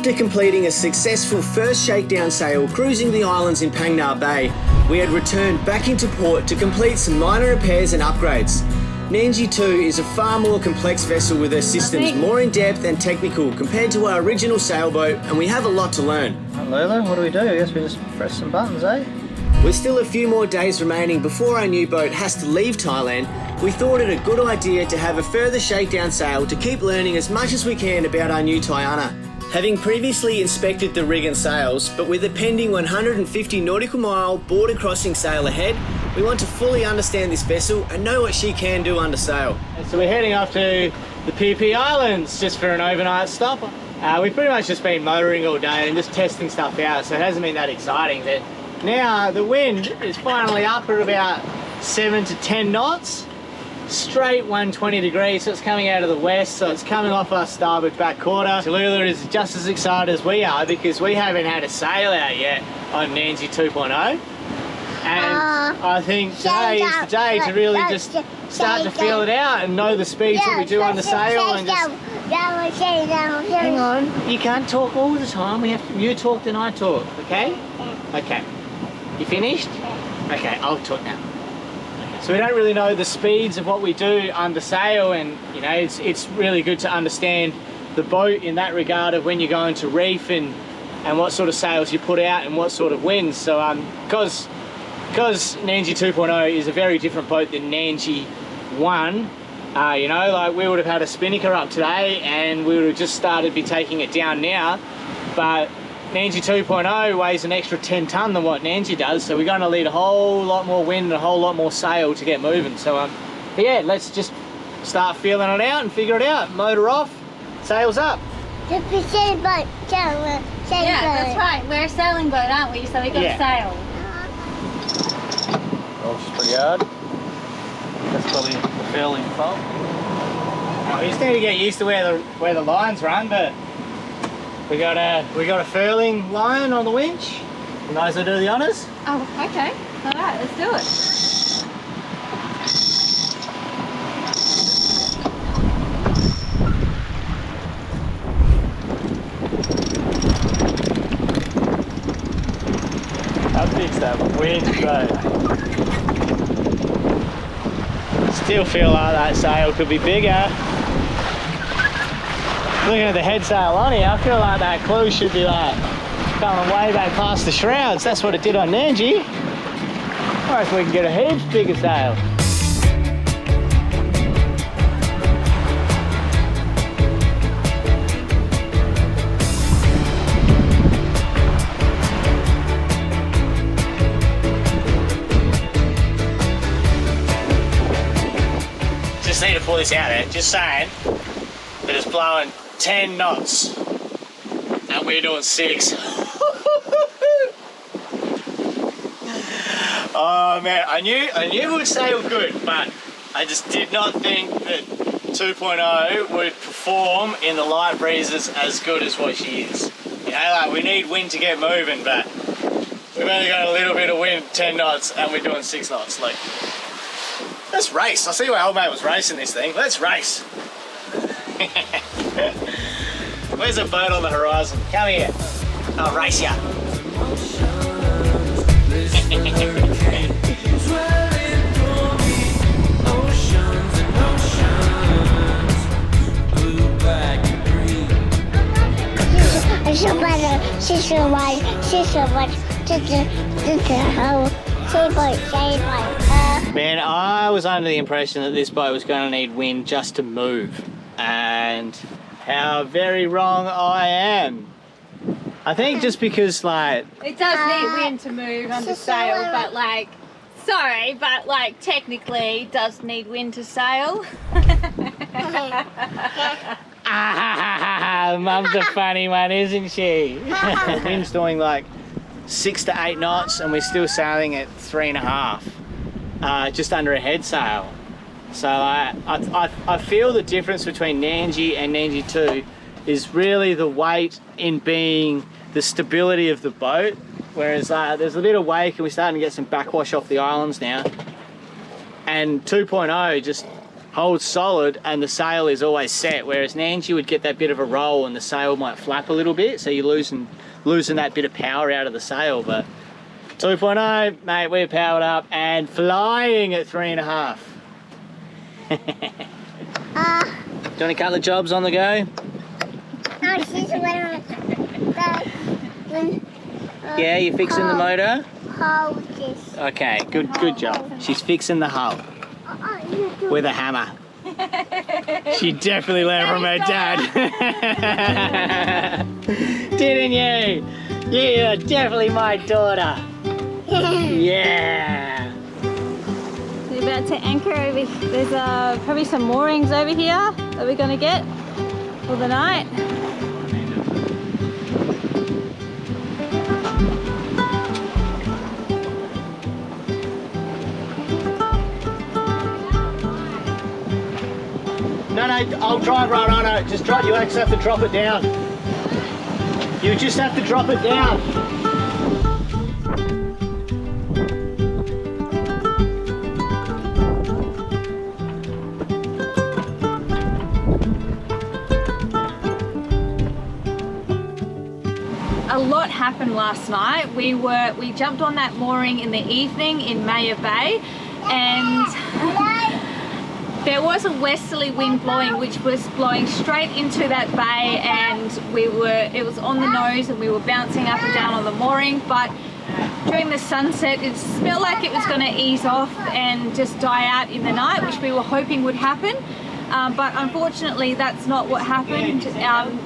After completing a successful first shakedown sail cruising the islands in Phang Nga Bay, we had returned back into port to complete some minor repairs and upgrades. Nandji 2 is a far more complex vessel with her systems more in-depth and technical compared to our original sailboat, and we have a lot to learn. Lulu, what do we do? I guess we just press some buttons, eh? With still a few more days remaining before our new boat has to leave Thailand, we thought it a good idea to have a further shakedown sail to keep learning as much as we can about our new Thaiana. Having previously inspected the rig and sails, but with a pending 150 nautical mile border crossing sail ahead, we want to fully understand this vessel and know what she can do under sail. So we're heading off to the PP Islands just for an overnight stop. We've pretty much just been motoring all day and just testing stuff out, so it hasn't been that exciting. But now the wind is finally up at about 7 to 10 knots. Straight 120 degrees, so it's coming out of the west, so it's coming off our starboard back quarter. Tallulah is just as excited as we are because we haven't had a sail out yet on Nandji 2.0. And I think today is the day to really just start to feel it out and know the speeds that we do on the sail and just... Hang on, you can't talk all the time. You talk then I talk, okay? Okay. You finished? Okay, I'll talk now. So we don't really know the speeds of what we do under sail, and you know it's really good to understand the boat in that regard of when you're going to reef and what sort of sails you put out and what sort of winds. So because Nandji 2.0 is a very different boat than Nandji 1, you know, like we would have had a spinnaker up today and we would have just started to be taking it down now, but Nandji 2.0 weighs an extra 10 tonne than what Nandji does, so we're going to need a whole lot more wind and a whole lot more sail to get moving. So yeah, let's just start feeling it out and figure it out. Motor off, sails up. Yeah, that's right. We're a sailing boat, aren't we? So we got to sail. Oh, it's pretty hard. That's probably the furling fault. We just need to get used to where the lines run, but we got a furling line on the winch. You guys will do the honours? Oh, okay. All right, let's do it. How big's that wind though? Still feel like that sail could be bigger. Looking at the head sail on here, I feel like that clue should be like coming way back past the shrouds. That's what it did on Nandji. I reckon we can get a heaps bigger sail. Just need to pull this out there, just saying that it's blowing 10 knots and we're doing 6. Oh man, I knew it would sail good, but I just did not think that 2.0 would perform in the light breezes as good as what she is. You know, like we need wind to get moving, but we've only got a little bit of wind, 10 knots, and we're doing 6 knots. Like, let's race. I see why old mate was racing this thing. Let's race. Where's a boat on the horizon? Come here. I'll race ya. Man, I was under the impression that this boat was going to need wind just to move, and how very wrong I am. I think just because, like... It does need wind to move under sail, but like... Sorry, but like technically it does need wind to sail. Mum's a funny one, isn't she? The wind's doing like 6 to 8 knots and we're still sailing at 3.5, just under a head sail. So I feel the difference between Nandji and Nandji 2 is really the weight in being the stability of the boat, whereas there's a bit of wake and we're starting to get some backwash off the islands now, and 2.0 just holds solid and the sail is always set, whereas Nandji would get that bit of a roll and the sail might flap a little bit, so you're losing that bit of power out of the sail. But 2.0, mate, we're powered up and flying at 3.5. Do you want a couple of jobs on the go? Yeah, you're fixing the motor? Okay, good job. She's fixing the hull with a hammer. She definitely learned from her dad. Didn't you? You're definitely my daughter. Yeah. We're about to anchor over. There's probably some moorings over here that we're gonna get for the night. No, I'll drive right on it. Just drop. You actually have to drop it down. You just have to drop it down. A lot happened last night. We jumped on that mooring in the evening in Maya Bay, and there was a westerly wind blowing, which was blowing straight into that bay, and it was on the nose and we were bouncing up and down on the mooring. But during the sunset, it felt like it was going to ease off and just die out in the night, which we were hoping would happen. But unfortunately, that's not what happened.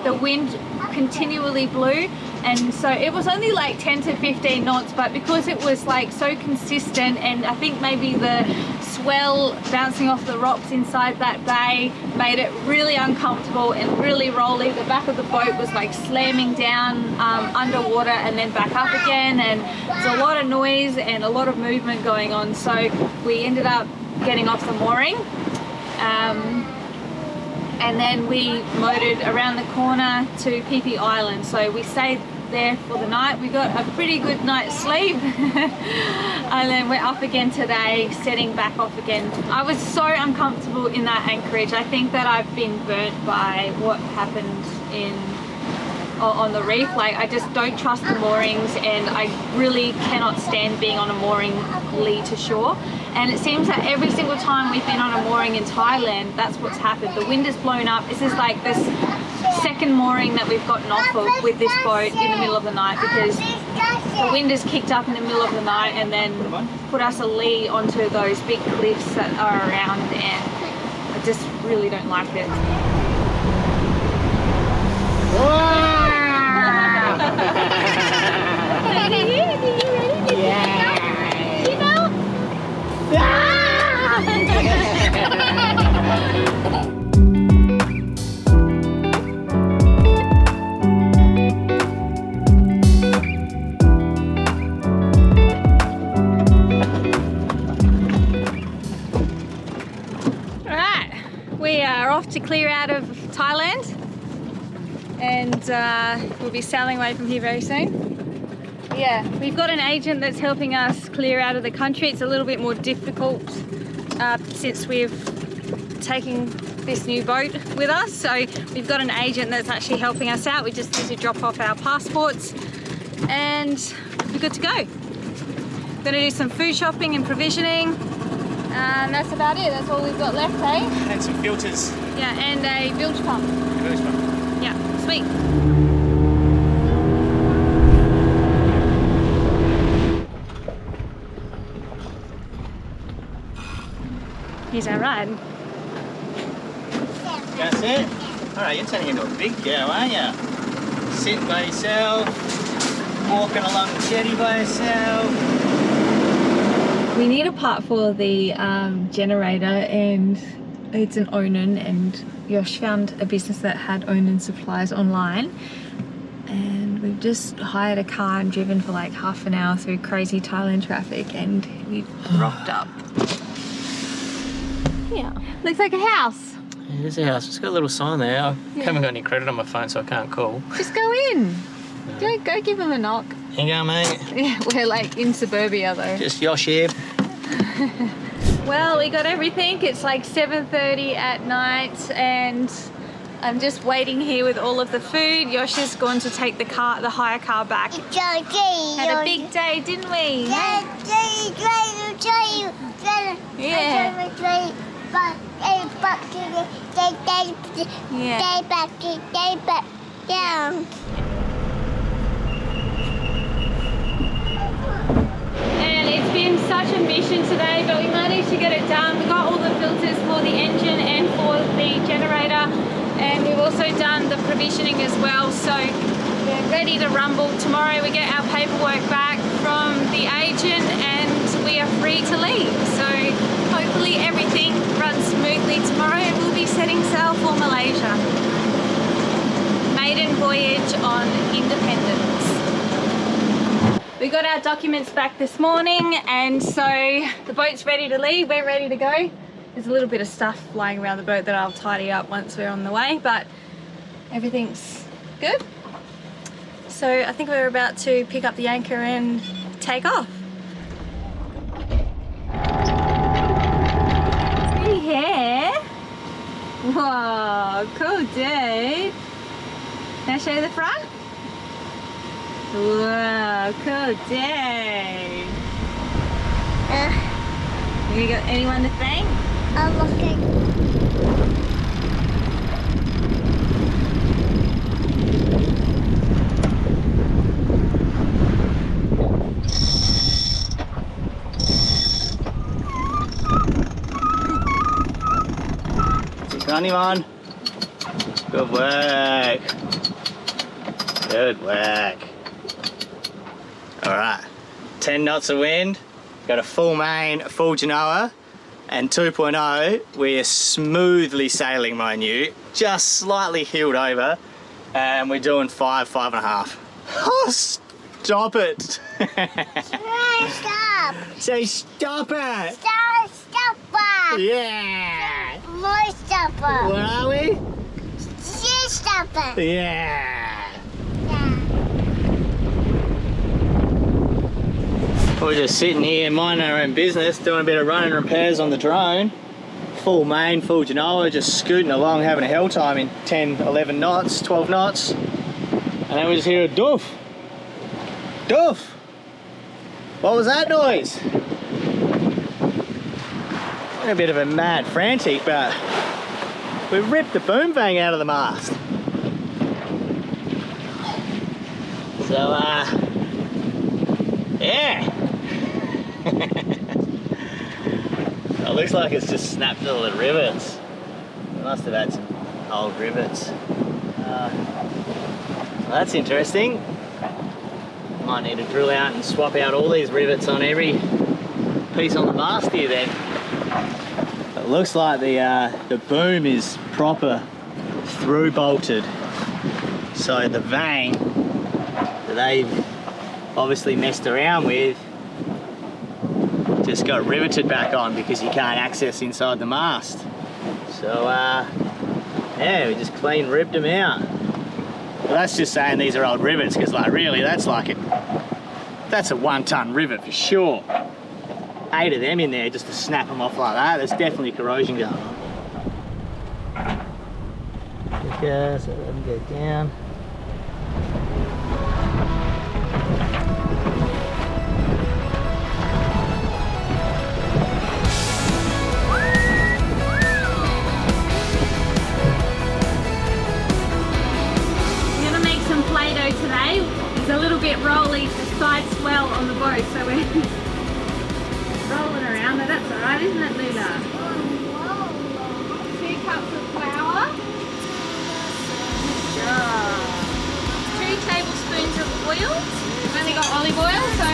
The wind continually blew, and so it was only like 10 to 15 knots, but because it was like so consistent, and I think maybe the swell bouncing off the rocks inside that bay made it really uncomfortable and really rolly. The back of the boat was like slamming down underwater and then back up again, and there's a lot of noise and a lot of movement going on, so we ended up getting off the mooring. And then we motored around the corner to PP Island, so we stayed there for the night. We got a pretty good night's sleep and then we're up again today, setting back off again. I was so uncomfortable in that anchorage. I think that I've been burnt by what happened on the reef. Like, I just don't trust the moorings, and I really cannot stand being on a mooring lee to shore. And it seems that every single time we've been on a mooring in Thailand, that's what's happened. The wind has blown up. This is like this second mooring that we've gotten off of with this boat in the middle of the night, because the wind has kicked up in the middle of the night and then put us a lee onto those big cliffs that are around, and I just really don't like it. Are you ready? Yeah. You know? Alright, we are off to clear out of Thailand, and we'll be sailing away from here very soon. Yeah, we've got an agent that's helping us clear out of the country. It's a little bit more difficult since we've taken this new boat with us. So we've got an agent that's actually helping us out. We just need to drop off our passports and we're good to go. We're going to do some food shopping and provisioning, and that's about it. That's all we've got left, eh? And some filters. Yeah, and a bilge pump. Bilge pump. Yeah, sweet. Here's our ride. That's it? Alright, you're turning into a big girl, aren't you? Sitting by yourself, walking along the jetty by yourself. We need a part for the generator, and it's an Onan, and Yosh found a business that had Onan supplies online, and we've just hired a car and driven for like half an hour through crazy Thailand traffic, and we've rocked up. Yeah, looks like a house. It is a house. It's got a little sign there. I haven't got any credit on my phone, so I can't call. Just go in. Go give them a knock. Here you go, mate. Yeah, we're like in suburbia though. Just Yosh here. Well, we got everything. It's like 7:30 at night and I'm just waiting here with all of the food. Yoshi's gone to take the hire car back. Had a big day, didn't we? Yeah. And it's been such a mission today, but we managed to get it done. We got all the filters for the engine and for the generator, and we've also done the provisioning as well, so we're ready to rumble. Tomorrow we get our paperwork back from the agent and we are free to leave, so hopefully everything runs smoothly tomorrow and we'll be setting sail for Malaysia. Maiden voyage on independence. We got our documents back this morning, and so the boat's ready to leave. We're ready to go. There's a little bit of stuff lying around the boat that I'll tidy up once we're on the way, but everything's good. So I think we're about to pick up the anchor and take off. Pretty hair. Whoa, cool dude. Can I show you the front? Whoa, cool day. You got anyone to thank? I'm looking. Anyone? Good work. Good work. Alright, 10 knots of wind, got a full main, a full genoa, and 2.0, we're smoothly sailing, mind you, just slightly heeled over, and we're doing 5.5. Oh, stop it! Stop! Say stop it! Stop! Stop! Yeah! More stop! What are we? Stop! Yeah! We're just sitting here minding our own business, doing a bit of running repairs on the drone. Full main, full genoa, just scooting along, having a hell time in 10, 11 knots, 12 knots. And then we just hear a doof. Doof! What was that noise? A bit of a mad frantic, but we ripped the boom vang out of the mast. So, yeah. It looks like it's just snapped all the rivets. We must have had some old rivets. Well, that's interesting. Might need to drill out and swap out all these rivets on every piece on the mast here then. It looks like the boom is proper through bolted. So the vang that they've obviously messed around with just got riveted back on because you can't access inside the mast. So yeah, we just clean ripped them out. Well, that's just saying these are old rivets, because like really that's a 1 ton rivet for sure. 8 of them in there just to snap them off like that. There's definitely corrosion going on. Okay, so let them go down. PlayDoh today. It's a little bit rolly, the side swell on the boat, so we're rolling around, but that's alright, isn't it, Lula? 2 cups of flour, 2 tablespoons of oil. We've only got olive oil, so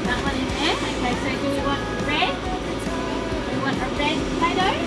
that one in there. Okay, so do we want red? Do we want a red PlayDoh?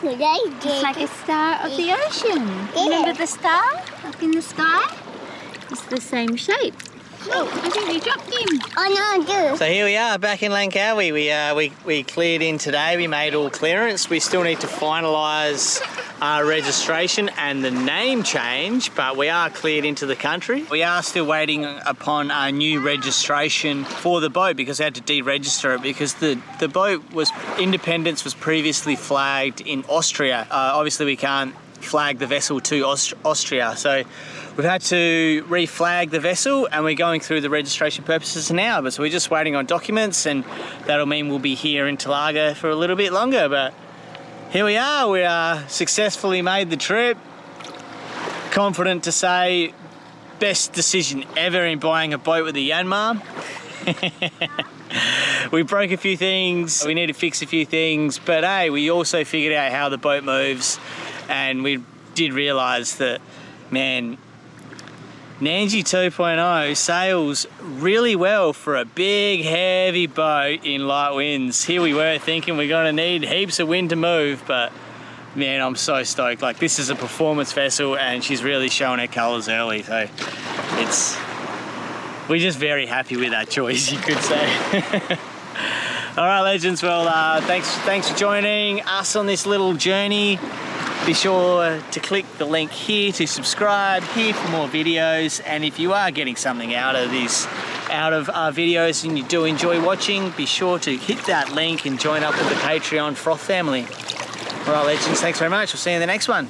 It's like a star of the ocean. Remember the star up in the sky? It's the same shape. Oh, I think we dropped him. Oh no, So here we are back in Langkawi. We cleared in today. We made all clearance. We still need to finalise our registration and the name change, but we are cleared into the country. We are still waiting upon our new registration for the boat because we had to deregister it because the boat Independence was previously flagged in Austria. Obviously we can't flag the vessel to Austria, so we've had to reflag the vessel and we're going through the registration purposes now, but so we're just waiting on documents and that'll mean we'll be here in Talaga for a little bit longer. But here we are successfully made the trip. Confident to say best decision ever in buying a boat with a Yanmar. We broke a few things, we need to fix a few things, but hey, we also figured out how the boat moves and we did realise that, man, Nandji 2.0 sails really well for a big heavy boat in light winds. Here we were thinking we're going to need heaps of wind to move, but man, I'm so stoked. Like, this is a performance vessel and she's really showing her colours early, so we're just very happy with that choice, you could say. All right, legends, well, thanks for joining us on this little journey. Be sure to click the link here to subscribe here for more videos, and if you are getting something out of our videos and you do enjoy watching, be sure to hit that link and join up with the Patreon Froth family. All right, legends, thanks very much. We'll see you in the next one.